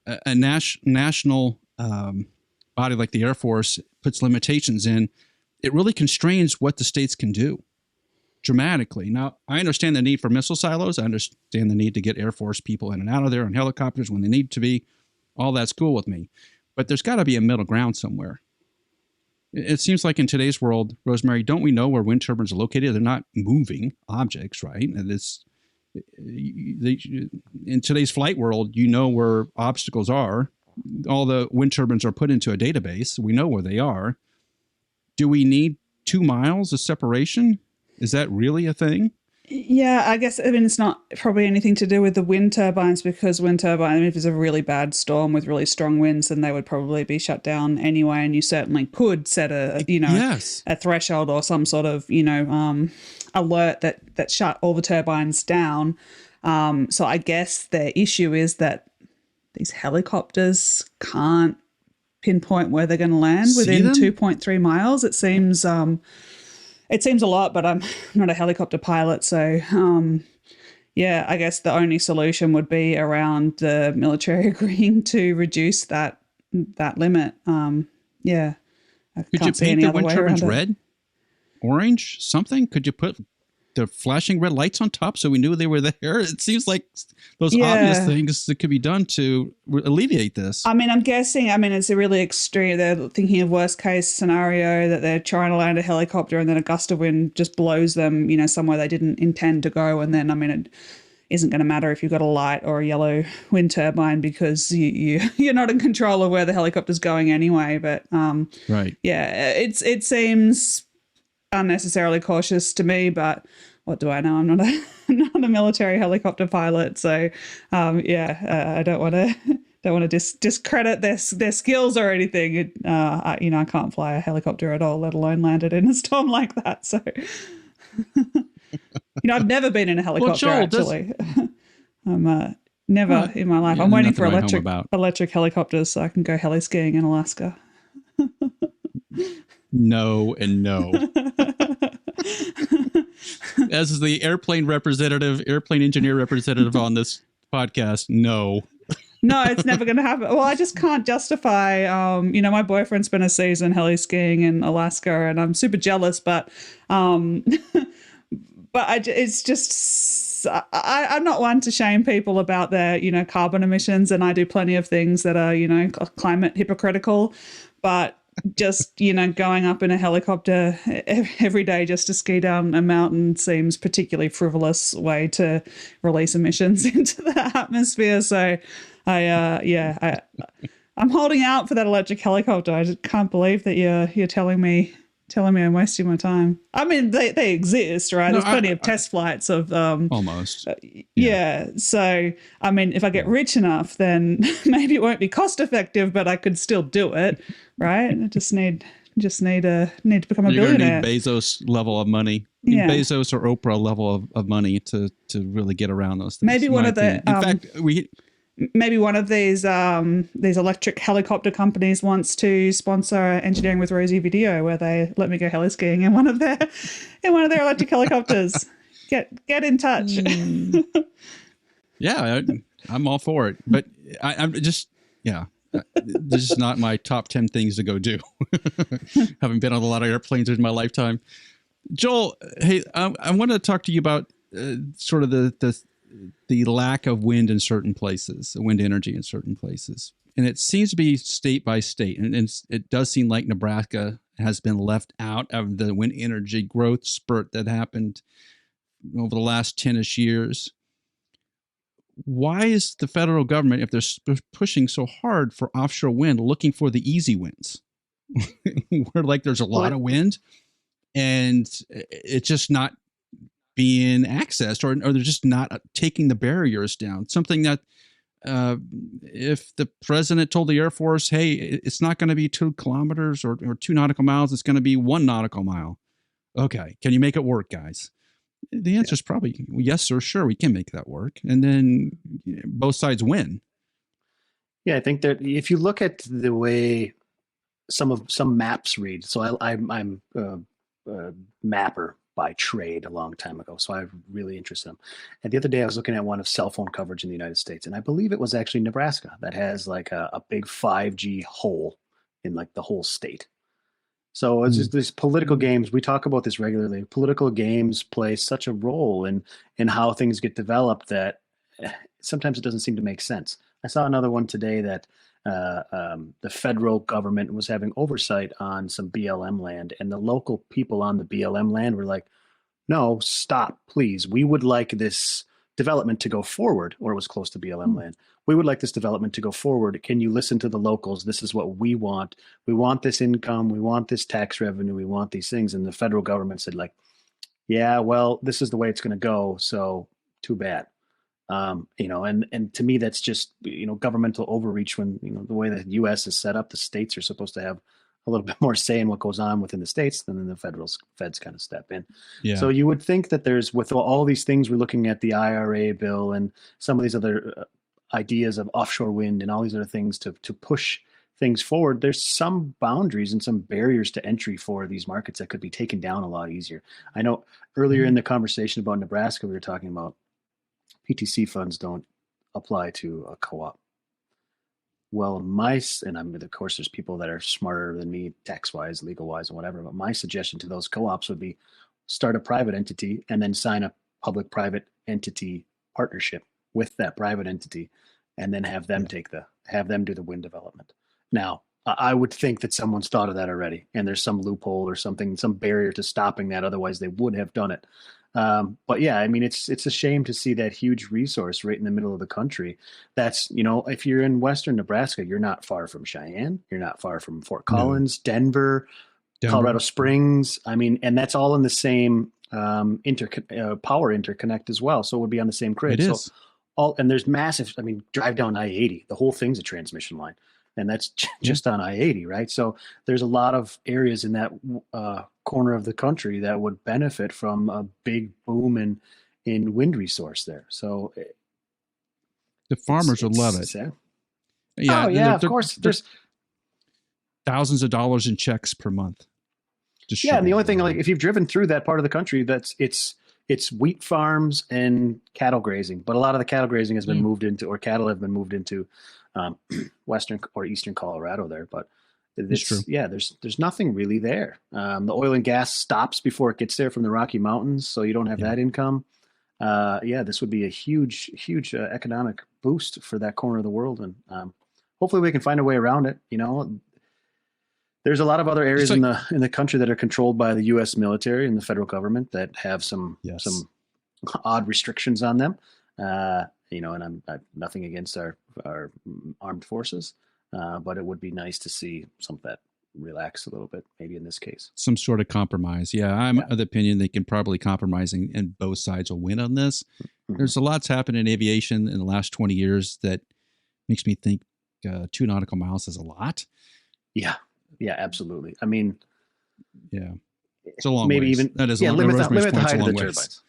a national body like the Air Force puts limitations in, it really constrains what the states can do dramatically. Now, I understand the need for missile silos. I understand the need to get Air Force people in and out of there on helicopters when they need to be. All that's cool with me. But there's got to be a middle ground somewhere. It seems like in today's world, Rosemary, don't we know where wind turbines are located? They're not moving objects, right? And in today's flight world, you know where obstacles are. All the wind turbines are put into a database. We know where they are. Do we need 2 miles of separation? Is that really a thing? Yeah, I guess, it's not probably anything to do with the wind turbines, because wind turbines, if it's a really bad storm with really strong winds, then they would probably be shut down anyway. And you certainly could set a threshold or some sort of, alert that shut all the turbines down. So I guess the issue is that these helicopters can't pinpoint where they're going to land within 2.3 miles. It seems a lot, but I'm not a helicopter pilot. So, I guess the only solution would be around the military agreeing to reduce that limit. I Could you paint the wind turbines red, orange, something? Could you put the flashing red lights on top so we knew they were there? It seems like those obvious things that could be done to alleviate this. I'm guessing, it's a really extreme. They're thinking of worst case scenario, that they're trying to land a helicopter and then a gust of wind just blows them, somewhere they didn't intend to go. And then, it isn't going to matter if you've got a light or a yellow wind turbine, because you're not in control of where the helicopter's going anyway. But right. Yeah, it seems unnecessarily cautious to me, but what do I know? I'm not a not a military helicopter pilot, so I don't want to discredit their skills or anything. I can't fly a helicopter at all, let alone land it in a storm like that. So, I've never been in a helicopter, Joel, actually. I'm never in my life. I'm waiting for electric helicopters so I can go heli skiing in Alaska. No and no. As the airplane engineer representative on this podcast, no. No, it's never going to happen. Well, I just can't justify, my boyfriend spent a season heli skiing in Alaska and I'm super jealous, but it's just, I'm not one to shame people about their, carbon emissions. And I do plenty of things that are, climate hypocritical, but just, going up in a helicopter every day just to ski down a mountain seems particularly frivolous way to release emissions into the atmosphere. So I'm holding out for that electric helicopter. I just can't believe that you're telling me I'm wasting my time. I mean, they exist, right? There's plenty of test flights of almost. Yeah. So, I mean, if I get rich enough, then maybe it won't be cost effective, but I could still do it, right? I just need to become a billionaire. You're going to need Bezos level of money. Bezos or Oprah level of money to really get around those things. Maybe one of the in fact, maybe one of these electric helicopter companies wants to sponsor Engineering with Rosie video where they let me go heli skiing in one of their electric helicopters. Get in touch. Yeah, I'm all for it. But I'm just this is not my top 10 things to go do. Having been on a lot of airplanes in my lifetime. Joel, hey, I want to talk to you about sort of the lack of wind in certain places, wind energy in certain places. And it seems to be state by state. And it does seem like Nebraska has been left out of the wind energy growth spurt that happened over the last 10-ish years. Why is the federal government, if they're pushing so hard for offshore wind, looking for the easy wins? Where there's a lot of wind and it's just not being accessed, or they're just not taking the barriers down. Something that if the president told the Air Force, hey, it's not going to be 2 kilometers or 2 nautical miles, it's going to be 1 nautical mile. Okay, can you make it work, guys? The answer is probably yes, sir. Sure, we can make that work. And then both sides win. Yeah, I think that if you look at the way some maps read, so I'm a mapper by trade a long time ago, so I'm really interested in them. And the other day I was looking at one of cell phone coverage in the United States, and I believe it was actually Nebraska that has like a big 5G hole in like the whole state. So it's just these political games. We talk about this regularly. Political games play such a role in how things get developed that sometimes it doesn't seem to make sense. I saw another one today that the federal government was having oversight on some BLM land, and the local people on the BLM land were like, no, stop, please. We would like this development to go forward, or it was close to BLM land. We would like this development to go forward. Can you listen to the locals? This is what we want. We want this income. We want this tax revenue. We want these things. And the federal government said like, yeah, well, this is the way it's going to go. So too bad. And to me, that's just, governmental overreach when, the way the U.S. is set up, the states are supposed to have a little bit more say in what goes on within the states than the feds kind of step in. Yeah. So you would think that there's, with all these things, we're looking at the IRA bill and some of these other ideas of offshore wind and all these other things to push things forward. There's some boundaries and some barriers to entry for these markets that could be taken down a lot easier. I know earlier in the conversation about Nebraska, we were talking about PTC funds don't apply to a co-op. Well, of course, there's people that are smarter than me, tax-wise, legal-wise, and whatever. But my suggestion to those co-ops would be start a private entity and then sign a public-private entity partnership with that private entity, and then have them do the wind development. Now, I would think that someone's thought of that already, and there's some loophole or something, some barrier to stopping that. Otherwise, they would have done it. But yeah, I mean, it's a shame to see that huge resource right in the middle of the country. That's, if you're in Western Nebraska, you're not far from Cheyenne. You're not far from Fort Collins, Denver, Colorado Springs. I mean, and that's all in the same power interconnect as well. So it would be on the same grid. It So is. and there's massive, I mean, drive down I-80, the whole thing's a transmission line. And that's just on I-80, right? So there's a lot of areas in that corner of the country that would benefit from a big boom in wind resource there. So The farmers would love it. sad. Yeah, Oh yeah, of course. There's thousands of dollars in checks per month. And the only thing, like, if you've driven through that part of the country, it's wheat farms and cattle grazing. But a lot of the cattle grazing has been moved into, or cattle have been moved into, western or eastern Colorado there. But That's true. Yeah, there's nothing really there. The oil and gas stops before it gets there from the Rocky Mountains, so you don't have that income. This would be a huge economic boost for that corner of the world, and hopefully we can find a way around it. You know, there's a lot of other areas in the country that are controlled by the U.S. military and the federal government that have some odd restrictions on them. And I'm nothing against our armed forces, but it would be nice to see some of that relax a little bit, maybe in this case. Some sort of compromise. Yeah, I'm of the opinion they can probably compromise and both sides will win on this. Mm-hmm. There's a lot's happened in aviation in the last 20 years that makes me think 2 nautical miles is a lot. Yeah, absolutely. I mean, it's a long maybe ways. Even that is limit the height of the turbines.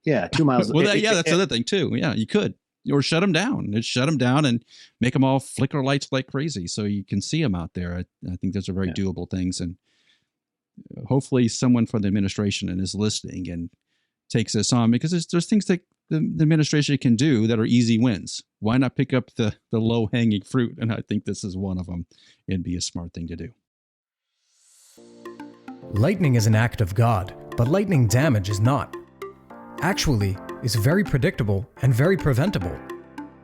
Yeah, 2 miles. Well, that's the other thing too. Yeah, you could. Or shut them down. Shut them down and make them all flicker lights like crazy so you can see them out there. I think those are very doable things. And hopefully someone from the administration is listening and takes this on, because there's things that the administration can do that are easy wins. Why not pick up the low-hanging fruit? And I think this is one of them. It'd be a smart thing to do. Lightning is an act of God, but lightning damage is not. Actually, is very predictable and very preventable.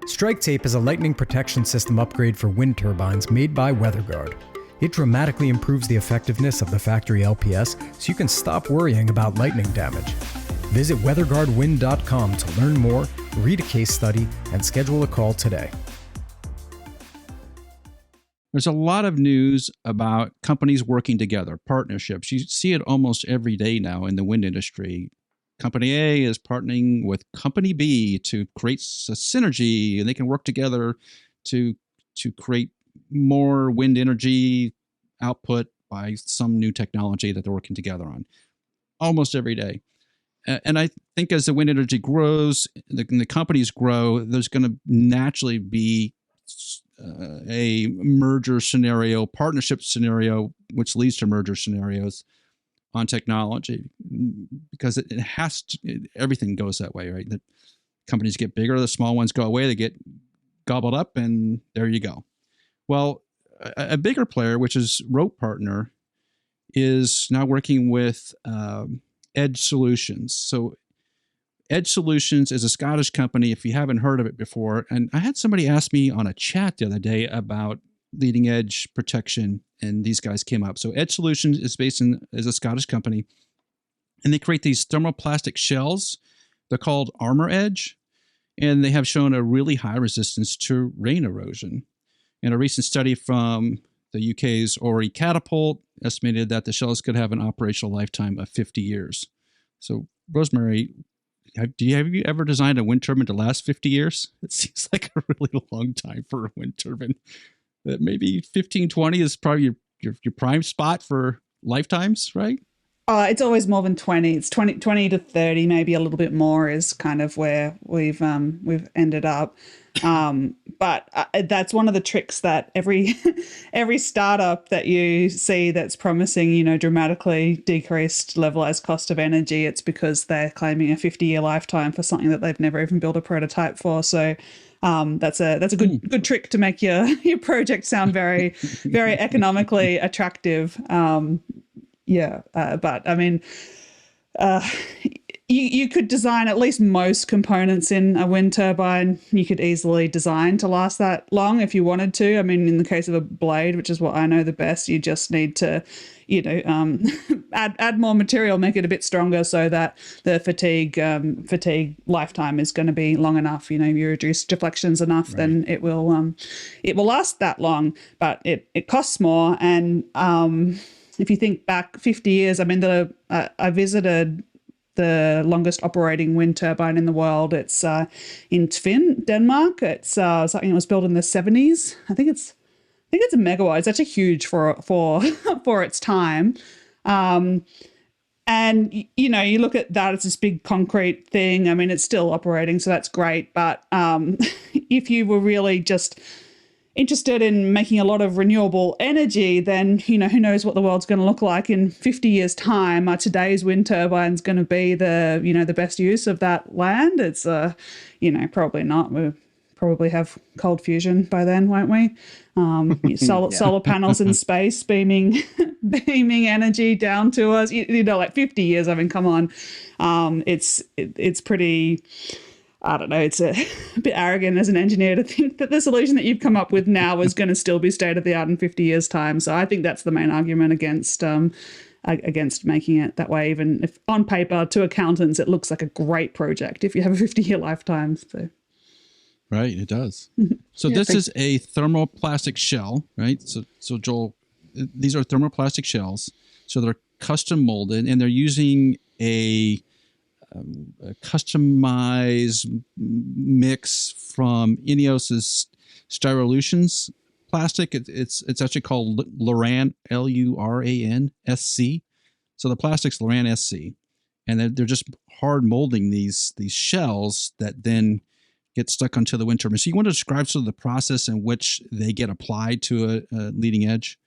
Strike Tape is a lightning protection system upgrade for wind turbines made by Weatherguard. It dramatically improves the effectiveness of the factory LPS so you can stop worrying about lightning damage. Visit weatherguardwind.com to learn more, read a case study, and schedule a call today. There's a lot of news about companies working together, partnerships. You see it almost every day now in the wind industry. Company A is partnering with Company B to create a synergy, and they can work together to create more wind energy output by some new technology that they're working together on. Almost every day. And I think as the wind energy grows, the companies grow, there's going to naturally be a merger scenario, partnership scenario, which leads to merger scenarios on technology, because it has to, everything goes that way, right? The companies get bigger, the small ones go away, they get gobbled up, and there you go. Well, a bigger player, which is Rope Partner, is now working with Edge Solutions. So Edge Solutions is a Scottish company, if you haven't heard of it before. And I had somebody ask me on a chat the other day about leading edge protection, and these guys came up. So Edge Solutions is is a Scottish company, and they create these thermoplastic shells. They're called Armor Edge, and they have shown a really high resistance to rain erosion. And a recent study from the UK's ORE Catapult estimated that the shells could have an operational lifetime of 50 years. So, Rosemary, have you ever designed a wind turbine to last 50 years? It seems like a really long time for a wind turbine. Maybe 15, 20 is probably your prime spot for lifetimes, right? It's always more than 20. It's 20 to 30, maybe a little bit more is kind of where we've ended up. But that's one of the tricks that every startup that you see that's promising, dramatically decreased levelized cost of energy, it's because they're claiming a 50-year lifetime for something that they've never even built a prototype for. So that's a good trick to make your project sound very, very economically attractive. But I mean, you could design at least most components in a wind turbine. You could easily design to last that long if you wanted to. I mean, in the case of a blade, which is what I know the best, you just need to, add more material, make it a bit stronger so that the fatigue lifetime is going to be long enough. You reduce deflections enough, right, then it will last that long. But it costs more, and if you think back 50 years, I mean, I visited the longest operating wind turbine in the world. It's in Tvin, Denmark. It's something that was built in the 70s. I think it's a megawatt. It's actually huge for for its time. And, you know, you look at that as this big concrete thing. I mean, it's still operating, so that's great. But if you were really just interested in making a lot of renewable energy, then, you know, who knows what the world's going to look like in 50 years' time. Are today's wind turbines going to be the best use of that land? It's, probably not. We'll probably have cold fusion by then, won't we? Solar panels in space beaming energy down to us. Like 50 years. I mean, come on. It's pretty. I don't know. It's a bit arrogant as an engineer to think that the solution that you've come up with now is going to still be state of the art in 50 years' time. So I think that's the main argument against making it that way. Even if on paper to accountants it looks like a great project if you have a 50-year lifetime. So. Right, it does. So this is a thermoplastic shell, right? So Joel, these are thermoplastic shells. So they're custom molded, and they're using a customized mix from Ineos's Styrolutions plastic. It's actually called Luran, LURAN-SC. So the plastic's Luran-SC, and they're just hard molding these shells that then get stuck onto the wind turbine. So you want to describe sort of the process in which they get applied to a leading edge?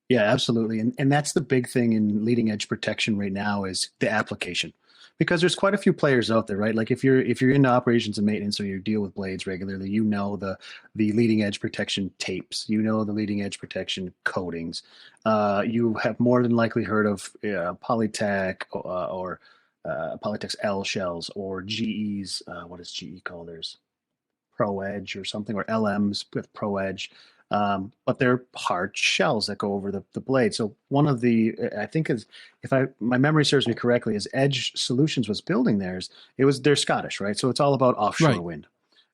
Yeah, absolutely. And that's the big thing in leading edge protection right now is the application. Because there's quite a few players out there, right? Like if you're into operations and maintenance or you deal with blades regularly, you know the leading edge protection tapes, you know the leading edge protection coatings. You have more than likely heard of Polytech or Polytech's L shells or GE's, what does GE call theirs? Pro Edge or something, or LMs with Pro Edge. But they're hard shells that go over the blade. So one of the, I think is, my memory serves me correctly, is Edge Solutions was building theirs. They're Scottish, right? So it's all about offshore wind.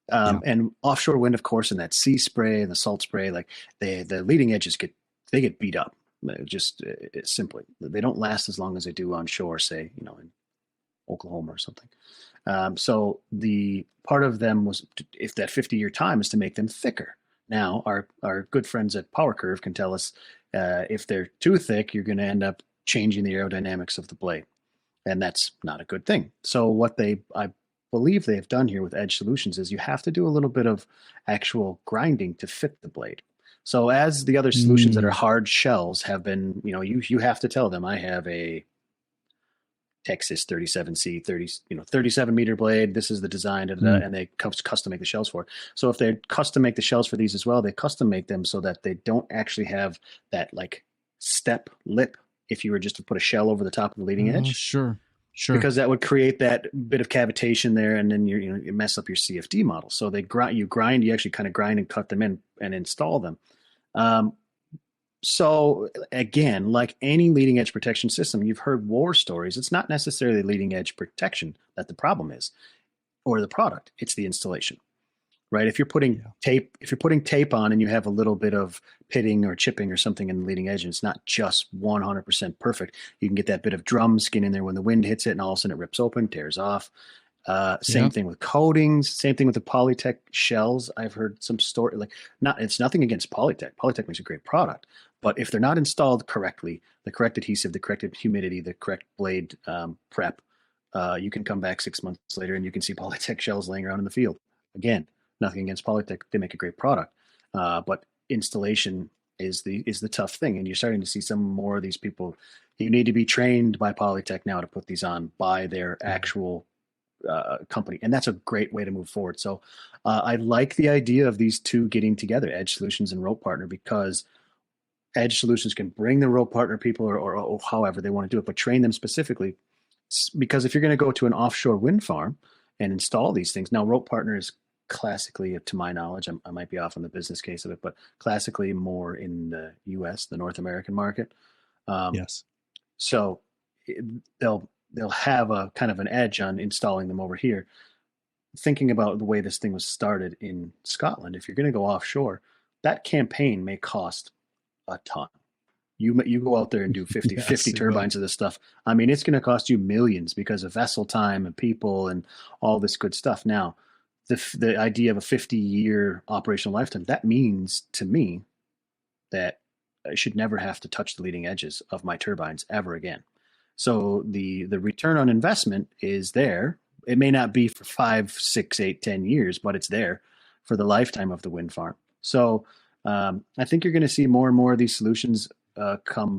And offshore wind, of course, in that sea spray and the salt spray, like the leading edges get beat up. Just simply, they don't last as long as they do on shore, say, in Oklahoma or something. So the part of them was, if that 50-year time is to make them thicker. Now, our good friends at Power Curve can tell us if they're too thick, you're going to end up changing the aerodynamics of the blade, and that's not a good thing. So what I believe they've done here with Edge Solutions is you have to do a little bit of actual grinding to fit the blade. So as the other solutions that are hard shells have been, you have to tell them, I have a Texas 37C 37 meter blade. This is the design, and they custom make the shells for it. So if they custom make the shells for these as well, they custom make them so that they don't actually have that like step lip if you were just to put a shell over the top of the leading edge. Sure. Because that would create that bit of cavitation there, and then you mess up your CFD model. So you actually kind of grind and cut them in and install them. So again, like any leading edge protection system, you've heard war stories. It's not necessarily leading edge protection that the problem is, or the product. It's the installation, right? If you're putting tape on and you have a little bit of pitting or chipping or something in the leading edge, and it's not just 100% perfect, you can get that bit of drum skin in there when the wind hits it, and all of a sudden it rips open, tears off. Same thing with coatings. Same thing with the Polytech shells. I've heard some story it's nothing against Polytech. Polytech makes a great product, but if they're not installed correctly, the correct adhesive, the correct humidity, the correct blade prep, you can come back 6 months later and you can see Polytech shells laying around in the field. Again, nothing against Polytech. They make a great product, but installation is the tough thing. And you're starting to see some more of these people. You need to be trained by Polytech now to put these on by their actual company, and that's a great way to move forward. So I like the idea of these two getting together, Edge Solutions and Rope Partner, because Edge Solutions can bring the Rope Partner people or however they want to do it, but train them specifically. Because if you're going to go to an offshore wind farm and install these things, now Rope Partner is classically, to my knowledge, I might be off on the business case of it, but classically more in the US, the North American market. Yes. So they'll have a kind of an edge on installing them over here. Thinking about the way this thing was started in Scotland, if you're going to go offshore, that campaign may cost a ton. You go out there and do 50 Yes, it will. turbines of this stuff. I mean, it's going to cost you millions because of vessel time and people and all this good stuff. Now, the idea of a 50-year operational lifetime, that means to me that I should never have to touch the leading edges of my turbines ever again. So the return on investment is there. It may not be for 5, 6, 8, 10 years, but it's there for the lifetime of the wind farm. So I think you're going to see more and more of these solutions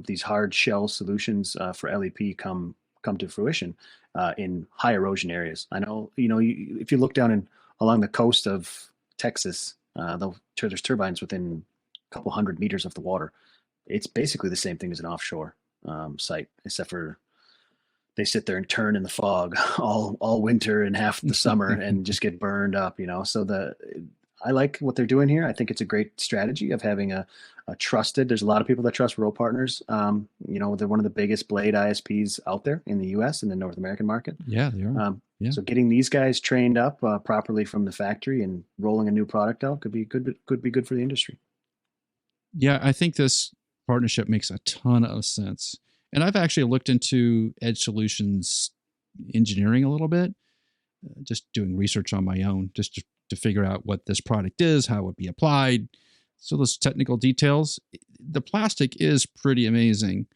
these hard shell solutions for LEP come to fruition in high erosion areas. I know, if you look down along the coast of Texas, there's turbines within a couple 100 meters of the water. It's basically the same thing as an offshore site, except for they sit there and turn in the fog all winter and half the summer and just get burned up, So I like what they're doing here. I think it's a great strategy of having a trusted. There's a lot of people that trust Rope Partners. They're one of the biggest blade ISPs out there in the U.S. and the North American market. Yeah, they are. Yeah. So getting these guys trained up properly from the factory and rolling a new product out could be good for the industry. Yeah, I think this partnership makes a ton of sense. And I've actually looked into Edge Solutions engineering a little bit, just doing research on my own, just to figure out what this product is, how it would be applied. So those technical details. The plastic is pretty amazing.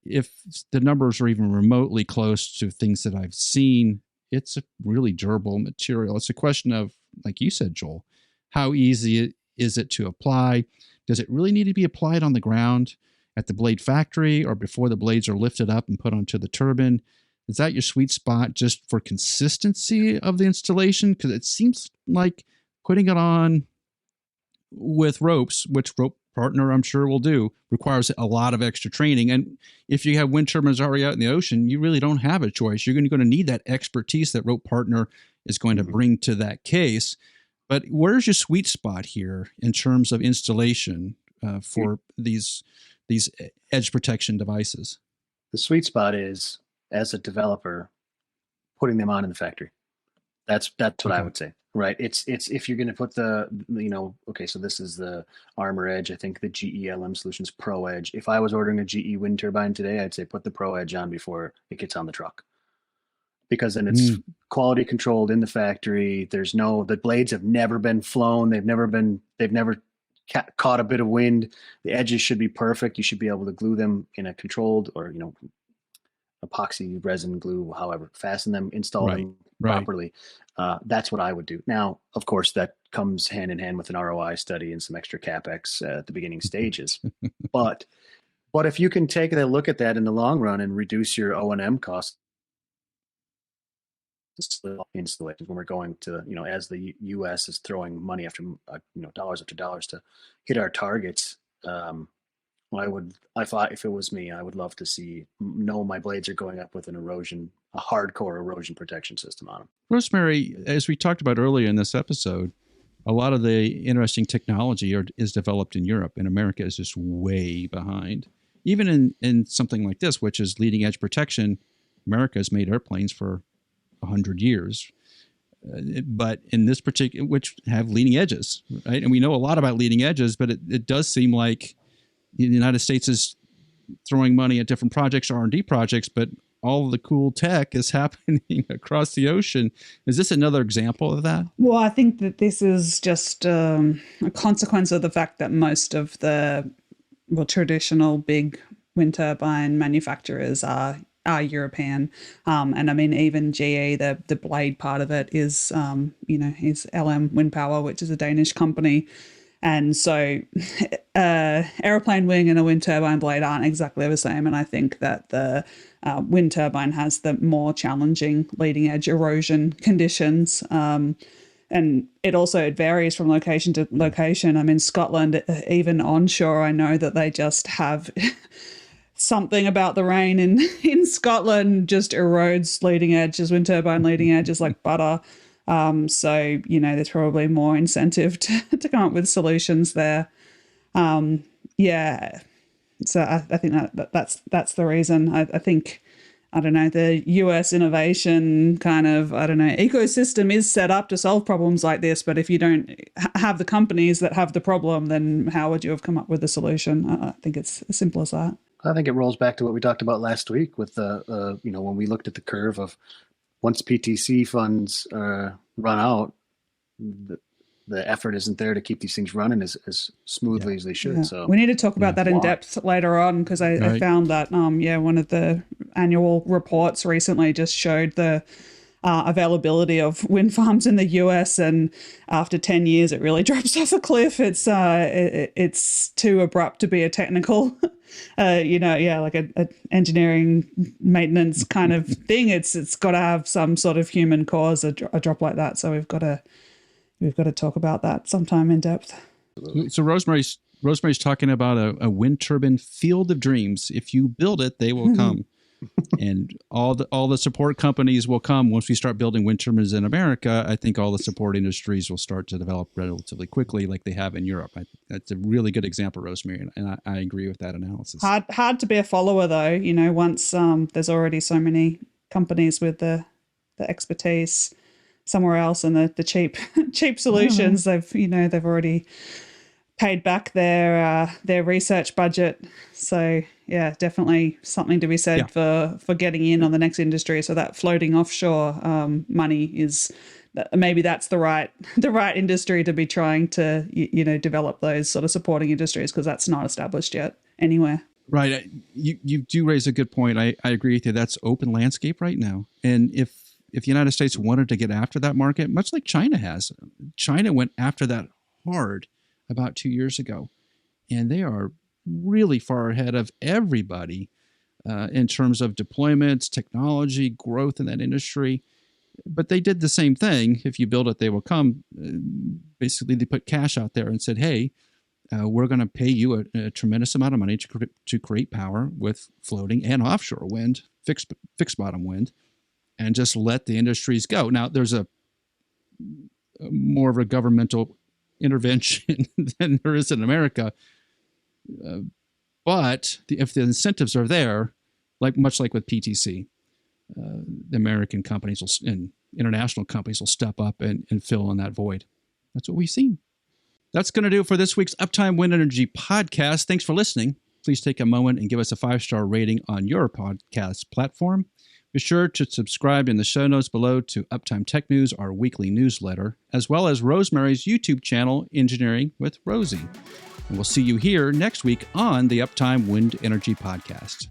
If the numbers are even remotely close to things that I've seen, it's a really durable material. It's a question of, like you said, Joel, how easy is it to apply? Does it really need to be applied on the ground at the blade factory or before the blades are lifted up and put onto the turbine? Is that your sweet spot just for consistency of the installation? Because it seems like putting it on with ropes, which Rope Partner I'm sure will do, requires a lot of extra training. And if you have wind turbines already out in the ocean, you really don't have a choice. You're going to need that expertise that Rope Partner is going to bring to that case. But where's your sweet spot here in terms of installation for these edge protection devices? The sweet spot is, as a developer, putting them on in the factory. That's what I would say, right? It's if you're going to put so this is the Armor Edge. I think the GE LM Solutions Pro Edge. If I was ordering a GE wind turbine today, I'd say put the Pro Edge on before it gets on the truck, because then it's quality controlled in the factory. The blades have never been flown. They've never caught a bit of wind. The edges should be perfect. You should be able to glue them in a controlled or epoxy resin glue, however, fasten them, install them properly. That's what I would do. Now, of course, that comes hand in hand with an ROI study and some extra CapEx at the beginning stages. But if you can take a look at that in the long run and reduce your O&M costs, installations when we're going to, as the U.S. is throwing money after, dollars after dollars to hit our targets, if it was me, I would love to know my blades are going up with a hardcore erosion protection system on them. Rosemary, as we talked about earlier in this episode, a lot of the interesting technology is developed in Europe, and America is just way behind. Even in something like this, which is leading edge protection, America has made airplanes for 100 years. But in this particular, which have leading edges, right? And we know a lot about leading edges, but it does seem like the United States is throwing money at different projects, R&D projects, but all of the cool tech is happening across the ocean. Is this another example of that? Well, I think that this is just a consequence of the fact that most of the traditional big wind turbine manufacturers are European. And I mean, even GE, the blade part of it is, is LM Wind Power, which is a Danish company. And so aeroplane wing and a wind turbine blade aren't exactly the same. And I think that the wind turbine has the more challenging leading edge erosion conditions. And it varies from location to location. I mean, Scotland, even onshore, I know that they just have something about the rain in Scotland just erodes leading edges, wind turbine leading edges like butter. So, there's probably more incentive to come up with solutions there. So I think that's the reason. I think, the US innovation ecosystem is set up to solve problems like this. But if you don't have the companies that have the problem, then how would you have come up with a solution? I think it's as simple as that. I think it rolls back to what we talked about last week with the, when we looked at the curve of once PTC funds run out, the effort isn't there to keep these things running as smoothly as they should. Yeah. So we need to talk about that in depth later on, because I found that, one of the annual reports recently just showed the availability of wind farms in the US, and after 10 years, it really drops off a cliff. It's too abrupt to be a technical, like a engineering maintenance kind of thing. It's got to have some sort of human cause, a drop like that. So we've got to talk about that sometime in depth. So Rosemary's talking about a wind turbine field of dreams. If you build it, they will come. And all the support companies will come once we start building wind turbines in America. I think all the support industries will start to develop relatively quickly, like they have in Europe. That's a really good example, Rosemary, and I agree with that analysis. Hard to be a follower, though. Once there's already so many companies with the expertise somewhere else and the cheap solutions. They've already paid back their research budget. So yeah, definitely something to be said for getting in on the next industry. So that floating offshore money is maybe that's the right industry to be trying to develop those sort of supporting industries, because that's not established yet anywhere. Right. You do raise a good point. I agree with you. That's open landscape right now. And if the United States wanted to get after that market, much like China has, China went after that hard about 2 years ago. And they are really far ahead of everybody in terms of deployments, technology, growth in that industry. But they did the same thing. If you build it, they will come. Basically, they put cash out there and said, hey, we're going to pay you a tremendous amount of money to create power with floating and offshore wind, fixed bottom wind, and just let the industries go. Now, there's a more of a governmental intervention than there is in America. But if the incentives are there, much like with PTC, the American companies and international companies will step up and fill in that void. That's what we've seen. That's going to do it for this week's Uptime Wind Energy podcast. Thanks for listening. Please take a moment and give us a 5-star rating on your podcast platform. Be sure to subscribe in the show notes below to Uptime Tech News, our weekly newsletter, as well as Rosemary's YouTube channel, Engineering with Rosie. And we'll see you here next week on the Uptime Wind Energy podcast.